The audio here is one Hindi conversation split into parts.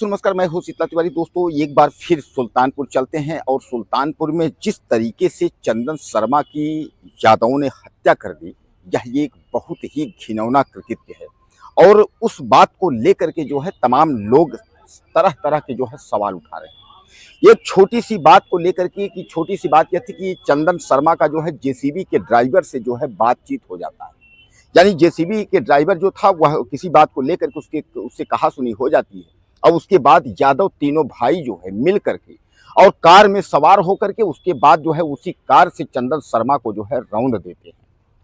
नमस्कार, मैं हूँ शीतला तिवारी। दोस्तों, एक बार फिर सुल्तानपुर चलते हैं और सुल्तानपुर में जिस तरीके से चंदन शर्मा की यादवों ने हत्या कर दी, यह एक बहुत ही घिनौना कृत्य है। और उस बात को लेकर के जो है तमाम लोग तरह तरह के जो है सवाल उठा रहे हैं। एक छोटी सी बात को लेकर के कि छोटी सी बात यह थी कि चंदन शर्मा का जो है जेसीबी के ड्राइवर से जो है बातचीत हो जाता है। यानी जेसीबी के ड्राइवर जो था वह किसी बात को लेकर के उससे कहासुनी हो जाती है और उसके बाद यादव तीनों भाई जो है मिल करके और कार में सवार होकर के उसके बाद जो है उसी कार से चंदन शर्मा को जो है रौंद देते हैं।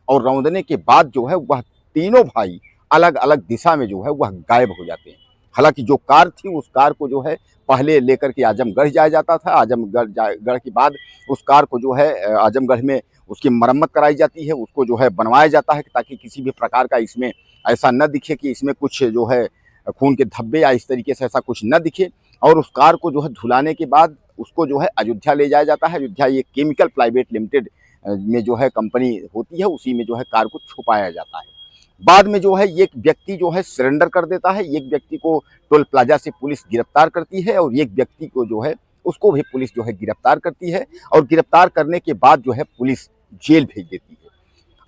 और रौंदने के बाद जो है वह तीनों भाई अलग अलग दिशा में जो है वह गायब हो जाते हैं। हालांकि जो कार थी उस कार को जो है पहले लेकर के आजमगढ़ जाया जाता था। आजमगढ़ के बाद उस कार को जो है आजमगढ़ में उसकी मरम्मत कराई जाती है, उसको जो है बनवाया जाता है ताकि किसी भी प्रकार का इसमें ऐसा न दिखे कि इसमें कुछ जो है खून के धब्बे या इस तरीके से ऐसा कुछ न दिखे। और उस कार को जो है धुलाने के बाद उसको जो है अयोध्या ले जाया जाता है। अयोध्या ये केमिकल प्राइवेट लिमिटेड में जो है कंपनी होती है, उसी में जो है कार को छुपाया जाता है। बाद में जो है एक व्यक्ति जो है सरेंडर कर देता है, एक व्यक्ति को टोल प्लाजा से पुलिस गिरफ्तार करती है और एक व्यक्ति को जो है उसको भी पुलिस जो है गिरफ्तार करती है। और गिरफ्तार करने के बाद जो है पुलिस जेल भेज देती है।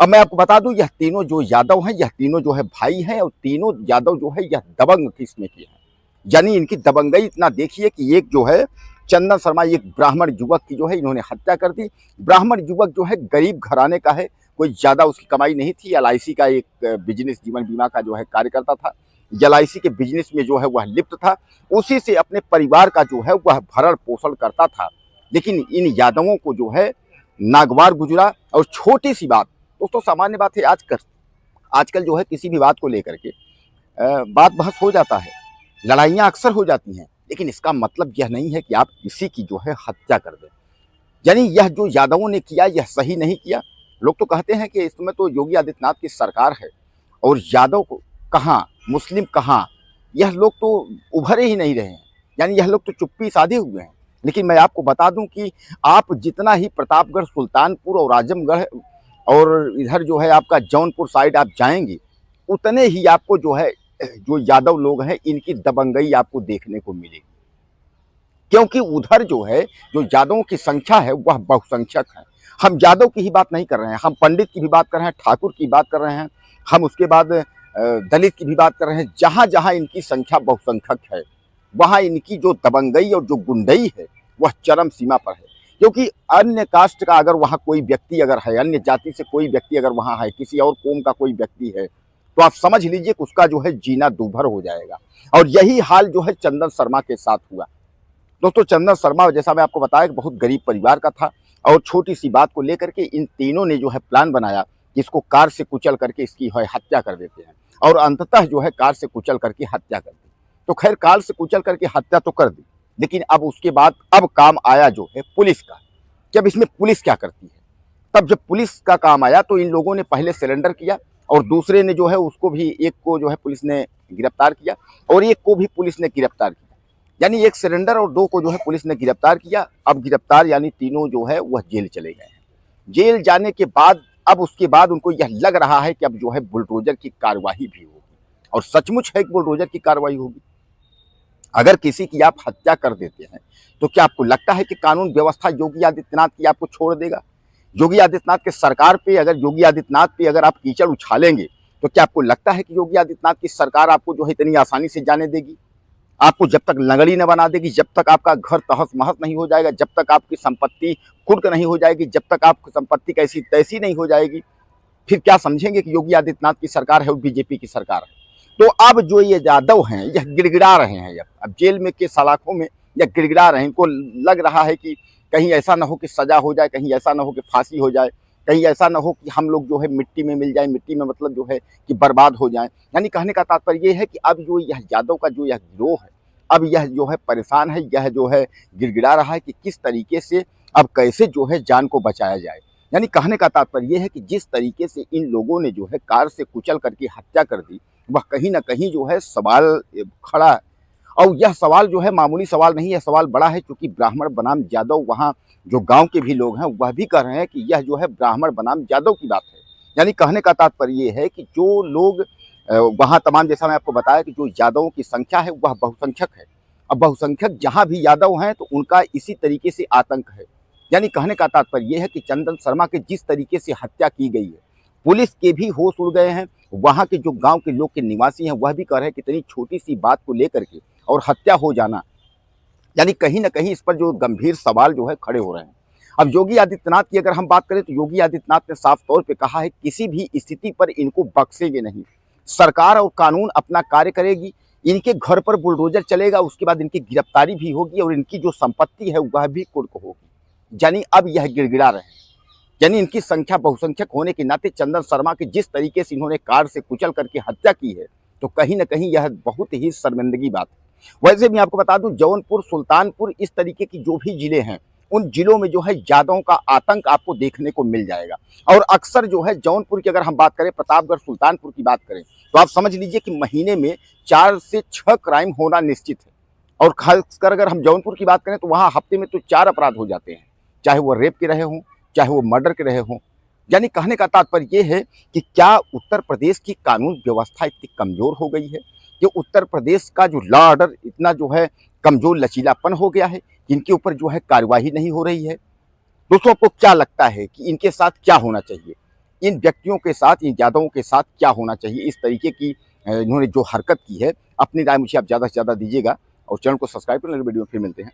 अब मैं आपको बता दूं, यह तीनों जो यादव हैं, यह तीनों जो है भाई हैं और तीनों यादव जो है यह दबंग किस्म के हैं। यानी इनकी दबंगई इतना देखिए कि एक जो है चंदन शर्मा एक ब्राह्मण युवक की जो है इन्होंने हत्या कर दी। ब्राह्मण युवक जो है गरीब घराने का है, कोई ज़्यादा उसकी कमाई नहीं थी। एलआईसी का एक बिजनेस, जीवन बीमा का जो है कार्य करता था। एलआईसी के बिजनेस में जो है वह लिप्त था, उसी से अपने परिवार का जो है वह भरण पोषण करता था। लेकिन इन यादवों को जो है नागवार गुजरा। और छोटी सी बात दोस्तों, सामान्य बात है, आजकल जो है किसी भी बात को लेकर के बात बहस हो जाता है, लड़ाइयाँ अक्सर हो जाती हैं, लेकिन इसका मतलब यह नहीं है कि आप किसी की जो है हत्या कर दें। यानी यह जो यादवों ने किया यह सही नहीं किया। लोग तो कहते हैं कि इस समय तो योगी आदित्यनाथ की सरकार है और यादव को कहाँ, मुस्लिम कहाँ, यह लोग तो उभरे ही नहीं रहे हैं। यानी यह लोग तो चुप्पी साधे हुए हैं। लेकिन मैं आपको बता दूं कि आप जितना ही प्रतापगढ़, सुल्तानपुर और आजमगढ़ और इधर जो है आपका जौनपुर साइड आप जाएंगे, उतने ही आपको जो है जो यादव लोग हैं इनकी दबंगई आपको देखने को मिलेगी। क्योंकि उधर जो है जो यादवों की संख्या है वह बहुसंख्यक है। हम यादव की ही बात नहीं कर रहे हैं, हम पंडित की भी बात कर रहे हैं, ठाकुर की बात कर रहे हैं, हम उसके बाद दलित की भी बात कर रहे हैं। जहाँ जहाँ इनकी संख्या बहुसंख्यक है वहाँ इनकी जो दबंगई और जो गुंडई है वह चरम सीमा पर है। क्योंकि अन्य कास्ट का अगर वहाँ कोई व्यक्ति अगर है, अन्य जाति से कोई व्यक्ति अगर वहाँ है, किसी और कौम का कोई व्यक्ति है, तो आप समझ लीजिए कि उसका जो है जीना दूभर हो जाएगा। और यही हाल जो है चंदन शर्मा के साथ हुआ। दोस्तों, चंदन शर्मा जैसा मैं आपको बताया बहुत गरीब परिवार का था और छोटी सी बात को लेकर के इन तीनों ने जो है प्लान बनाया कि इसको कार से कुचल करके इसकी हत्या कर देते हैं। और अंततः जो है कार से कुचल करके हत्या कर दी। तो खैर, कार से कुचल करके हत्या तो कर दी, लेकिन अब उसके बाद अब काम आया जो है पुलिस का। जब इसमें पुलिस क्या करती है, तब जब पुलिस का काम आया तो इन लोगों ने पहले सरेंडर किया और दूसरे ने जो है उसको भी, एक को जो है पुलिस ने गिरफ्तार किया और एक को भी पुलिस ने गिरफ्तार किया। यानी एक सरेंडर और दो को जो है पुलिस ने गिरफ्तार किया। अब गिरफ्तार यानी तीनों जो है वह जेल चले गए हैं। जेल जाने के बाद अब उसके बाद उनको यह लग रहा है कि अब जो है बुलडोजर की कार्रवाई भी होगी। और सचमुच है कि बुलडोजर की कार्रवाई होगी। अगर किसी की आप हत्या कर देते हैं तो क्या आपको लगता है कि कानून व्यवस्था योगी आदित्यनाथ की आपको छोड़ देगा? योगी आदित्यनाथ के सरकार पे, अगर योगी आदित्यनाथ पे अगर आप कीचड़ उछालेंगे तो क्या आपको लगता है कि योगी आदित्यनाथ की सरकार आपको जो है इतनी आसानी से जाने देगी? आपको जब तक लंगड़ी न बना देगी, जब तक आपका घर तहस महस नहीं हो जाएगा, जब तक आपकी संपत्ति कुर्क नहीं हो जाएगी, जब तक आपकी संपत्ति कैसी तैसी नहीं हो जाएगी, फिर क्या समझेंगे कि योगी आदित्यनाथ की सरकार है और बीजेपी की सरकार है? तो अब जो ये यादव हैं यह गिड़गिड़ा रहे हैं। अब जेल में के सलाखों में यह गिड़गिड़ा रहे हैं। इनको लग रहा है कि कहीं ऐसा ना हो कि सजा हो जाए, कहीं ऐसा ना हो कि फांसी हो जाए, कहीं ऐसा ना हो कि हम लोग जो है मिट्टी में मिल जाए, मिट्टी में मतलब जो है कि बर्बाद हो जाए। यानी कहने का तात्पर्य ये है कि अब जो यह यादव का जो यह गिरोह है, अब यह जो है परेशान है, यह जो है गिड़गिड़ा रहा है कि किस तरीके से अब कैसे जो है जान को बचाया जाए। यानी कहने का तात्पर्य यह है कि जिस तरीके से इन लोगों ने जो है कार से कुचल करके हत्या कर दी, वह कहीं ना कहीं जो है सवाल खड़ा है। और यह सवाल जो है मामूली सवाल नहीं है, सवाल बड़ा है। क्योंकि ब्राह्मण बनाम यादव, वहाँ जो गांव के भी लोग हैं वह भी कह रहे हैं कि यह जो है ब्राह्मण बनाम यादव की बात है। यानी कहने का तात्पर्य ये है कि जो लोग वहाँ तमाम, जैसा मैं आपको बताया कि जो यादवों की संख्या है वह बहुसंख्यक है। अब बहुसंख्यक जहाँ भी यादव हैं तो उनका इसी तरीके से आतंक है। यानी कहने का तात्पर्य ये है कि चंदन शर्मा की जिस तरीके से हत्या की गई है, पुलिस के भी होश उड़ गए हैं। वहाँ के जो गांव के लोग के निवासी हैं वह भी कह रहे हैं कि इतनी छोटी सी बात को लेकर के और हत्या हो जाना, यानी कहीं ना कहीं इस पर जो गंभीर सवाल जो है खड़े हो रहे हैं। अब योगी आदित्यनाथ की अगर हम बात करें तो योगी आदित्यनाथ ने साफ तौर पे कहा है किसी भी स्थिति पर इनको बख्शेंगे नहीं। सरकार और कानून अपना कार्य करेगी, इनके घर पर बुलडोजर चलेगा, उसके बाद इनकी गिरफ्तारी भी होगी और इनकी जो संपत्ति है वह भी कुर्क होगी। यानी अब यह गिड़गिड़ा रहे हैं। यानी इनकी संख्या बहुसंख्यक होने के नाते चंदन शर्मा की जिस तरीके से इन्होंने कार से कुचल करके हत्या की है, तो कहीं ना कहीं यह बहुत ही शर्मिंदगी बात है। वैसे भी आपको बता दूं, जौनपुर, सुल्तानपुर, इस तरीके की जो भी जिले हैं, उन जिलों में जो है यादवों का आतंक आपको देखने को मिल जाएगा। और अक्सर जो है जौनपुर की अगर हम बात करें, प्रतापगढ़, सुल्तानपुर की बात करें, तो आप समझ लीजिए कि महीने में 4 से 6 क्राइम होना निश्चित है। और खासकर अगर हम जौनपुर की बात करें तो वहाँ हफ्ते में तो 4 अपराध हो जाते हैं, चाहे वो रेप के रहे हों, चाहे वो मर्डर के रहे हों। यानी कहने का तात्पर्य ये है कि क्या उत्तर प्रदेश की कानून व्यवस्था इतनी कमजोर हो गई है कि उत्तर प्रदेश का जो लॉ ऑर्डर इतना जो है कमजोर, लचीलापन हो गया है, इनके ऊपर जो है कार्यवाही नहीं हो रही है। दोस्तों, आपको क्या लगता है कि इनके साथ क्या होना चाहिए? इन व्यक्तियों के साथ, इन यादवों के साथ क्या होना चाहिए? इस तरीके की इन्होंने जो हरकत की है, अपनी राय मुझे आप ज़्यादा से ज़्यादा दीजिएगा और चैनल को सब्सक्राइब कर लें। वीडियो में फिर मिलते हैं।